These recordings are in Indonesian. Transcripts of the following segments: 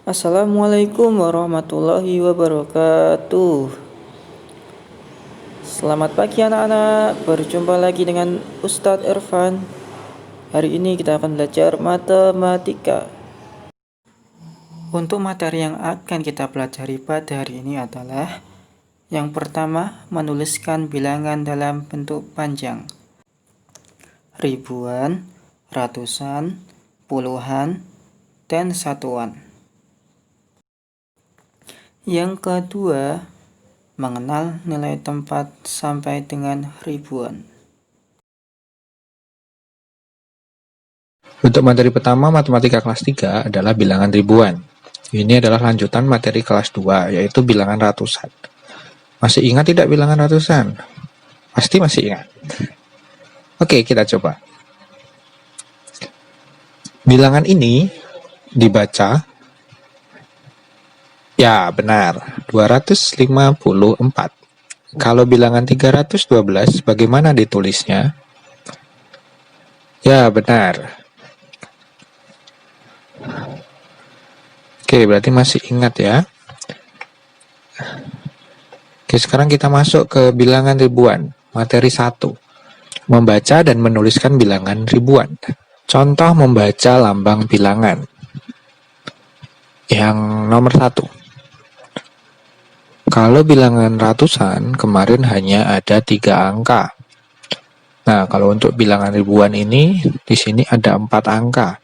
Assalamualaikum warahmatullahi wabarakatuh. Selamat pagi anak-anak, berjumpa lagi dengan Ustadz Irfan. Hari ini kita akan belajar matematika. Untuk materi yang akan kita pelajari pada hari ini adalah yang pertama, menuliskan bilangan dalam bentuk panjang. Ribuan, ratusan, puluhan, dan satuan. Yang kedua, mengenal nilai tempat sampai dengan ribuan. Untuk materi pertama matematika kelas 3 adalah bilangan ribuan. Ini adalah lanjutan materi kelas 2, yaitu bilangan ratusan. Masih ingat tidak bilangan ratusan? Pasti masih ingat. Oke, kita coba. Bilangan ini dibaca, ya benar, 254. Kalau bilangan 312 bagaimana ditulisnya? Ya benar. Oke, berarti masih ingat ya. Oke, sekarang kita masuk ke bilangan ribuan. Materi 1. Membaca dan menuliskan bilangan ribuan. Contoh membaca lambang bilangan. Yang nomor 1. Kalau bilangan ratusan, kemarin hanya ada 3 angka. Nah, kalau untuk bilangan ribuan ini, di sini ada 4 angka.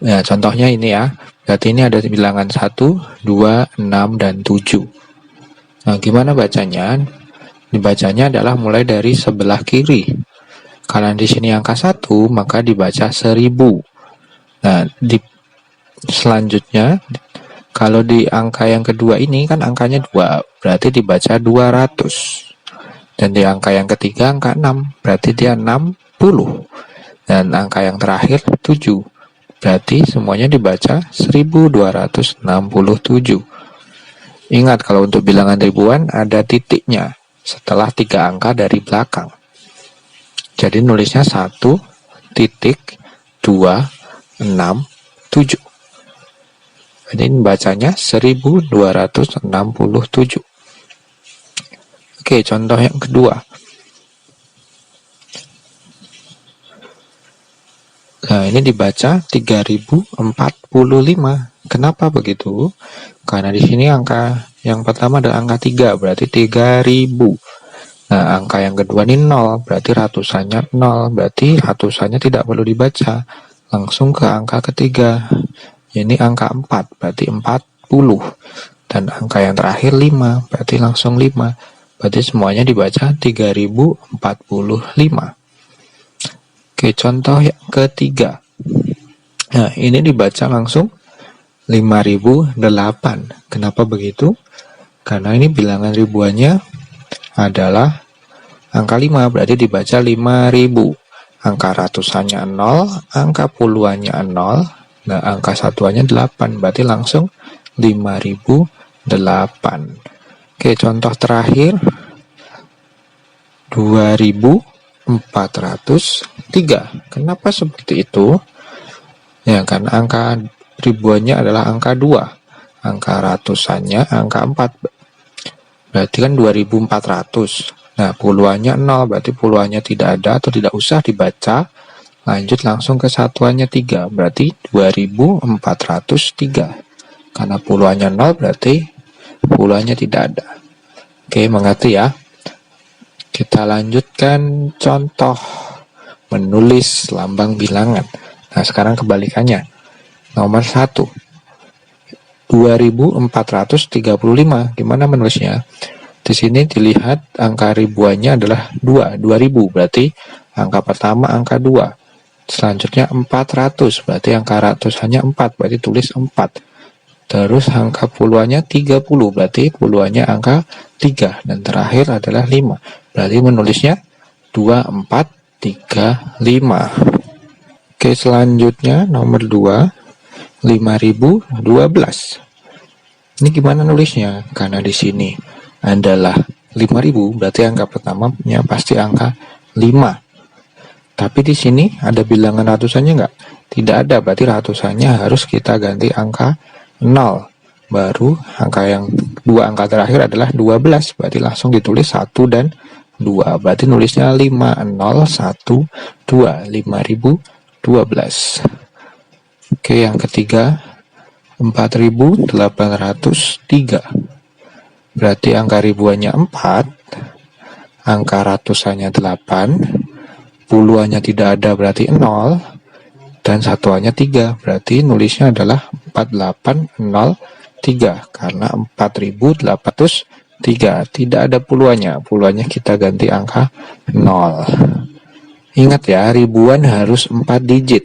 Ya, contohnya ini ya. Berarti ini ada bilangan 1, 2, 6, dan 7. Nah, gimana bacanya? Dibacanya adalah mulai dari sebelah kiri. Karena di sini angka 1, maka dibaca 1000. Nah, selanjutnya, kalau di angka yang kedua ini kan angkanya 2, berarti dibaca 200. Dan di angka yang ketiga angka 6, berarti dia 60. Dan angka yang terakhir 7. Berarti semuanya dibaca 1267. Ingat kalau untuk bilangan ribuan ada titiknya setelah 3 angka dari belakang. Jadi nulisnya 1 titik 2 6 7. Jadi bacanya 1267. Oke, contoh yang kedua. Nah, ini dibaca 3045. Kenapa begitu? Karena di sini angka yang pertama adalah angka 3, berarti 3000. Nah, angka yang kedua ini 0, berarti ratusannya 0, berarti ratusannya tidak perlu dibaca. Langsung ke angka ketiga. Ini angka 4, berarti 40. Dan angka yang terakhir 5, berarti langsung 5. Berarti semuanya dibaca 3045. Oke, contoh yang ketiga. Nah, ini dibaca langsung 5008. Kenapa begitu? Karena ini bilangan ribuannya adalah angka 5, berarti dibaca 5000. Angka ratusannya 0, angka puluhannya 0, nah angka satuannya 8, berarti langsung 5008. Oke, contoh terakhir 2403. Kenapa seperti itu? Ya, karena angka ribuannya adalah angka 2. Angka ratusannya angka 4. Berarti kan 2400. Nah, puluhannya 0, berarti puluhannya tidak ada atau tidak usah dibaca. Lanjut langsung ke satuannya 3, berarti 2403. Karena puluhannya 0, berarti puluhannya tidak ada. Oke, mengerti ya? Kita lanjutkan contoh menulis lambang bilangan. Nah, sekarang kebalikannya. Nomor 1. 2435. Gimana menulisnya? Di sini dilihat angka ribuannya adalah 2, 2000. Berarti angka pertama angka 2. Selanjutnya 400. Berarti angka ratusannya 4. Berarti tulis 4. Terus angka puluhannya 30. Berarti puluhannya angka 3. Dan terakhir adalah 5. Berarti menulisnya 2435. Oke, selanjutnya nomor 2. 5012. Ini gimana nulisnya? Karena di sini adalah 5000, berarti angka pertamanya pasti angka 5. Tapi di sini ada bilangan ratusannya enggak? Tidak ada, berarti ratusannya harus kita ganti angka 0. Baru dua angka terakhir adalah 12, berarti langsung ditulis 1 dan 2. Berarti nulisnya 5012, 5012. Oke, yang ketiga 4803. Berarti angka ribuannya 4, angka ratusannya 8, puluhannya tidak ada berarti 0, dan satuannya 3. Berarti nulisnya adalah 4803 karena 4803. Tidak ada puluhannya. Puluhannya kita ganti angka 0. Ingat ya, ribuan harus 4 digit.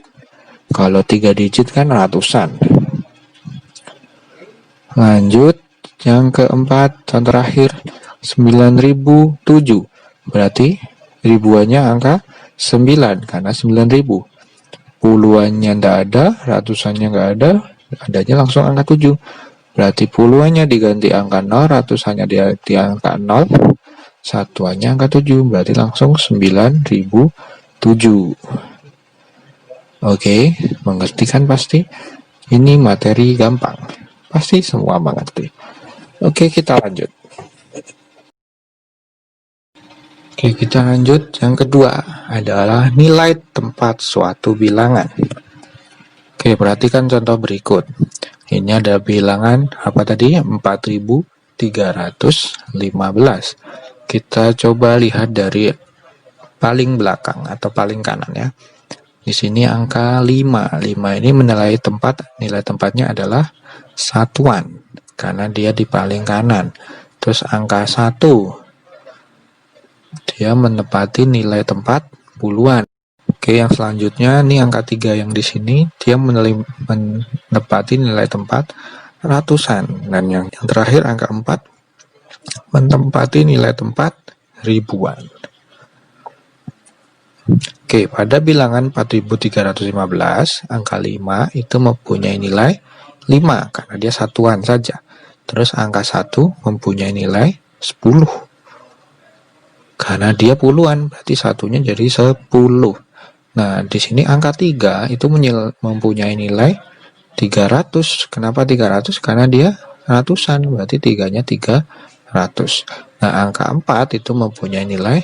Kalau 3 digit kan ratusan. Lanjut yang keempat, contoh terakhir 9007. Berarti ribuannya angka 9 karena 9000. Puluhannya tidak ada, ratusannya nggak ada, adanya langsung angka 7. Berarti puluhannya diganti angka 0, ratusannya diganti angka 0, satuannya angka 7. Berarti langsung 9007. Oke, mengerti kan pasti? Ini materi gampang. Pasti semua mengerti. Oke, kita lanjut. Oke, kita lanjut. Yang kedua adalah nilai tempat suatu bilangan. Oke, perhatikan contoh berikut. Ini ada bilangan apa tadi? 4315. Kita coba lihat dari paling belakang atau paling kanan ya. Di sini angka 5. 5 ini nilai tempatnya adalah satuan karena dia di paling kanan. Terus angka 1 dia menempati nilai tempat puluhan. Oke, yang selanjutnya nih angka 3 yang di sini dia menempati nilai tempat ratusan, dan yang terakhir angka 4 menempati nilai tempat ribuan. Oke, pada bilangan 4315 angka 5 itu mempunyai nilai 5 karena dia satuan saja. Terus angka 1 mempunyai nilai 10 karena dia puluhan, berarti satunya jadi 10. Nah, di sini angka 3 itu mempunyai nilai 300. Kenapa 300? Karena dia ratusan, berarti 3-nya 300. Nah, angka 4 itu mempunyai nilai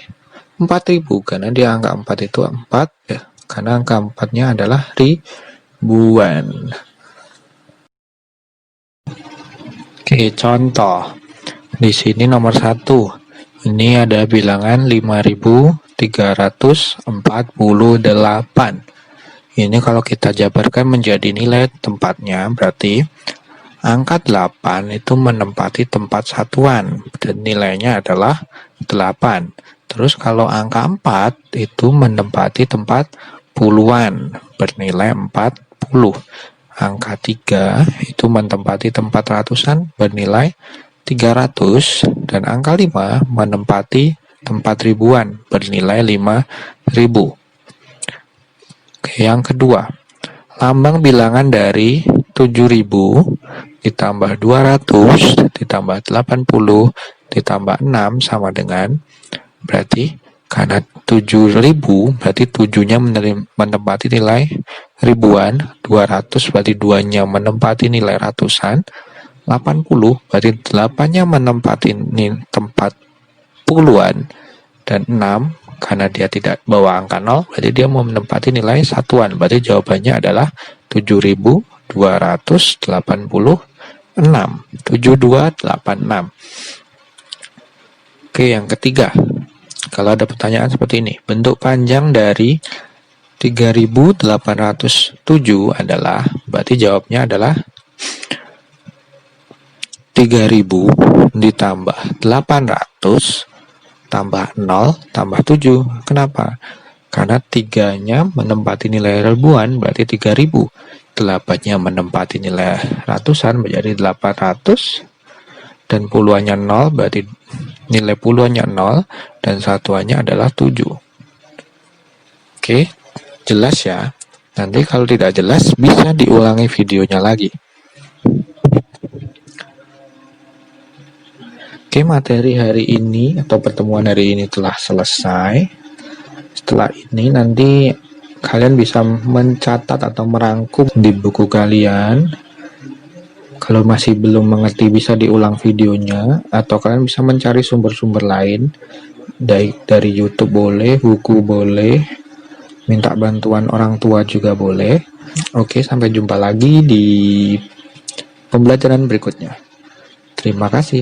4000 karena dia angka 4 itu 4 ya, karena angka 4-nya adalah ribuan. Oke, contoh. Di sini nomor 1. Ini ada bilangan 5348. Ini kalau kita jabarkan menjadi nilai tempatnya, berarti angka 8 itu menempati tempat satuan dan nilainya adalah 8. Terus kalau angka 4 itu menempati tempat puluhan bernilai 40. Angka 3 itu menempati tempat ratusan bernilai 300, dan angka 5 menempati tempat ribuan bernilai 5000. Oke, yang kedua, lambang bilangan dari 7000 ditambah 200 ditambah 80 ditambah 6 sama dengan, berarti karena 7000 berarti 7-nya menempati nilai ribuan, 200 berarti 2-nya menempati nilai ratusan, 80 berarti 8-nya menempati tempat puluhan, dan 6 karena dia tidak bawa angka 0 berarti dia mau menempati nilai satuan. Berarti jawabannya adalah 7286. 7286. Oke, yang ketiga. Kalau ada pertanyaan seperti ini, bentuk panjang dari 3807 adalah, berarti jawabnya adalah 3000 ditambah 800 tambah 0 tambah 7. Kenapa? Karena 3-nya menempati nilai ribuan berarti 3000. 8-nya menempati nilai ratusan menjadi 800, dan puluhannya 0 berarti nilai puluhannya 0 dan satuannya adalah 7. Oke, jelas ya? Nanti kalau tidak jelas bisa diulangi videonya lagi. Oke, materi hari ini atau pertemuan hari ini telah selesai. Setelah ini nanti kalian bisa mencatat atau merangkum di buku kalian Kalau masih belum mengerti bisa diulang videonya, atau kalian bisa mencari sumber-sumber lain dari YouTube boleh, buku boleh, minta bantuan orang tua juga boleh. Oke, sampai jumpa lagi di pembelajaran berikutnya. Terima kasih.